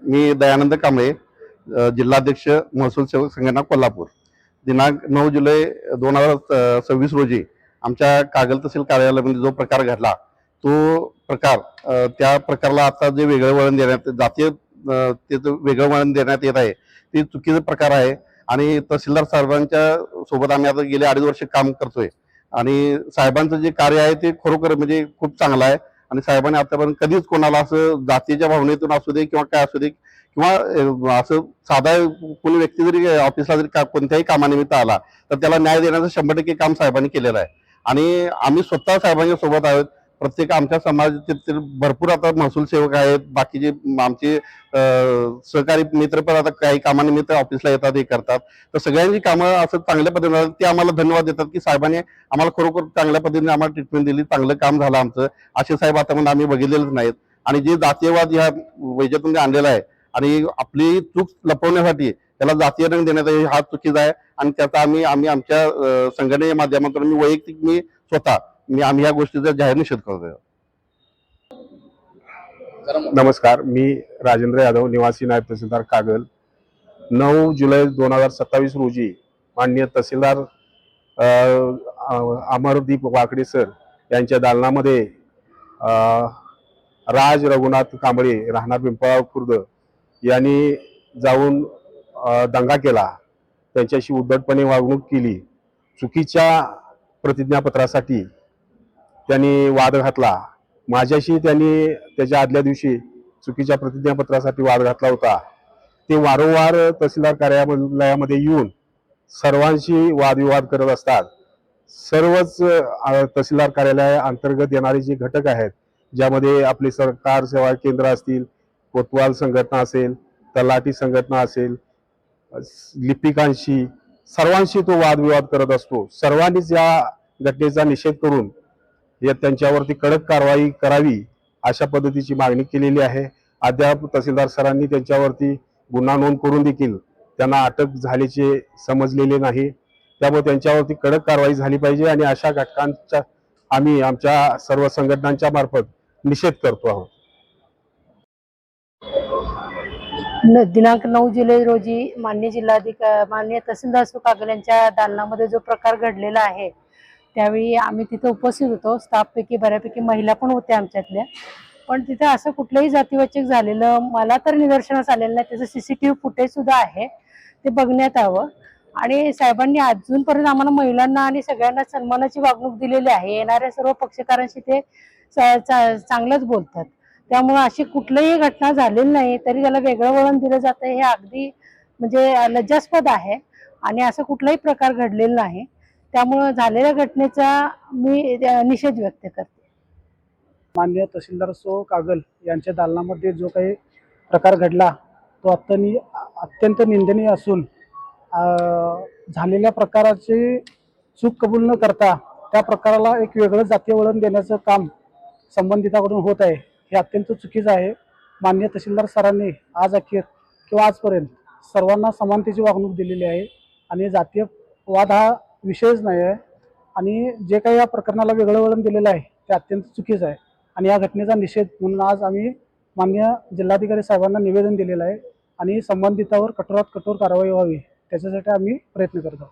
मी दयानंद कांबळे, जिल्हाध्यक्ष महसूल सेवक संघटना कोल्हापूर. दिनांक 9 जुलै 2026 रोजी आमच्या कागल तहसील कार्यालयामध्ये जो प्रकार घडला तो प्रकार, त्या प्रकाराला आता जे वेगळं वळण देण्यात, जातीय त्याचं वेगळं वळण देण्यात येत आहे ते चुकीचा प्रकार आहे. आणि तहसीलदार साहेबांच्या सोबत आम्ही आता गेले 2.5 वर्ष काम करतोय आणि साहेबांचं जे कार्य आहे ते खरोखर म्हणजे खूप चांगलं आहे. आणि साहेबांनी आतापर्यंत कधीच कोणाला असं जातीच्या भावनेतून असू दे किंवा काय असू दे किंवा असं साधा कोणी व्यक्ती जरी ऑफिसला जरी कोणत्याही कामानिमित्त आला तर त्याला न्याय देण्याचं 100% काम साहेबांनी केलेलं आहे. आणि आम्ही स्वतः साहेबांच्या सोबत आहोत. प्रत्येक आमच्या समाजातील भरपूर आता महसूल सेवक आहेत, बाकीचे आमचे सहकारी मित्र पण आता काही कामानिमित्त ऑफिसला येतात, हे करतात. तर सगळ्यांची कामं असं चांगल्या पद्धतीने ते आम्हाला धन्यवाद देतात की साहेबांनी आम्हाला खरोखर चांगल्या पद्धतीने आम्हाला ट्रीटमेंट दिली, चांगलं काम झालं आमचं. असे साहेब आतापर्यंत आम्ही बघितलेलेच नाहीत. आणि जे जातीयवाद ह्या वैजातून आणलेला आहे आणि आपली चूक लपवण्यासाठी त्याला जातीय रंग देण्यात हा चुकीचा आहे. आणि त्याचा आम्ही आमच्या संघटनेच्या माध्यमातून मी स्वतः आम्ही या गोष्टीचा जाहीर निषेध करतोय. नमस्कार, मी राजेंद्र यादव, निवासी नायब तहसीलदार कागल. 9 जुलै 2027 रोजी माननीय तहसीलदार अमरदीप वाकडे सर यांच्या दालनामध्ये राज रघुनाथ कांबळे राहणार पिंपळगाव खुर्द यांनी जाऊन दंगा केला, त्यांच्याशी उद्धटपणे वागणूक केली, चुकीच्या प्रतिज्ञापत्रासाठी त्यांनी वाद घातला. माझ्याशी त्यांनी त्याच्या आदल्या दिवशी चुकीच्या प्रतिज्ञापत्रासाठी वाद घातला होता. ते वारंवार तहसीलदार कार्यालयामध्ये येऊन सर्वांशी वादविवाद करत असतात. सर्वच तहसीलदार कार्यालय अंतर्गत येणारे जे घटक आहेत, ज्यामध्ये आपले सरकार सेवा केंद्र असतील, कोतवाल संघटना असेल, तलाठी संघटना असेल, लिपिकांशी, सर्वांशी तो वादविवाद करत असतो. सर्वांनीच या घटनेचा निषेध करून त्यांच्यावरती कडक कारवाई करावी अशा पद्धतीची मागणी केलेली आहे. अद्याप तहसीलदार सरांनी त्यांच्यावरती गुन्हा नोंद करून देखील त्यांना अटक झाल्याचे समजलेले नाही. त्यामुळे त्यांच्यावरती कडक कारवाई झाली पाहिजे आणि अशा घटकांचा आम्ही आमच्या सर्व संघटनांच्या मार्फत निषेध करतो आहोत. दिनांक 9 जुलै रोजी माननीय तहसीलदार कागल यांच्या दालनामध्ये जो प्रकार घडलेला आहे त्यावेळी आम्ही तिथे उपस्थित होतो. स्टाफपैकी बऱ्यापैकी महिला पण होत्या आमच्यातल्या. पण तिथे असं कुठलंही जातीवाचक झालेलं मला तर निदर्शनास आलेलं नाही. त्याचं CCTV फुटेज सुद्धा आहे, ते बघण्यात यावं. आणि साहेबांनी अजूनपर्यंत आम्हाला महिलांना आणि सगळ्यांना सन्मानाची वागणूक दिलेली आहे. येणाऱ्या सर्व पक्षकारांशी ते चांगलंच बोलतात. त्यामुळे अशी कुठलीही घटना झालेली नाही तरी त्याला वेगळं वळण दिलं जातं, हे अगदी म्हणजे लज्जास्पद आहे. आणि असं कुठलाही प्रकार घडलेला नाही. त्यामुळे झालेल्या घटनेचा मी निषेध व्यक्त करते. माननीय तहसीलदार कागल यांच्या दालनामध्ये जो काही प्रकार घडला तो अत्यंत निंदनीय असून झालेल्या प्रकाराची चूक कबूल न करता त्या प्रकाराला एक वेगळं जातीय वळण देण्याचं काम संबंधिताकडून होत आहे, हे अत्यंत चुकीचं आहे. माननीय तहसीलदार सरांनी आज अखेर किंवा आजपर्यंत सर्वांना समानतेची वागणूक दिलेली आहे आणि जातीय वाद हा विषयच नाही आहे. आणि जे काही या प्रकरणाला वेगळं वळण दिलेलं आहे ते अत्यंत चुकीचं आहे. आणि या घटनेचा निषेध म्हणून आज आम्ही माननीय जिल्हाधिकारी साहेबांना निवेदन दिलेलं आहे आणि संबंधितावर कठोरात कठोर कारवाई व्हावी त्याच्यासाठी आम्ही प्रयत्न करत आहोत.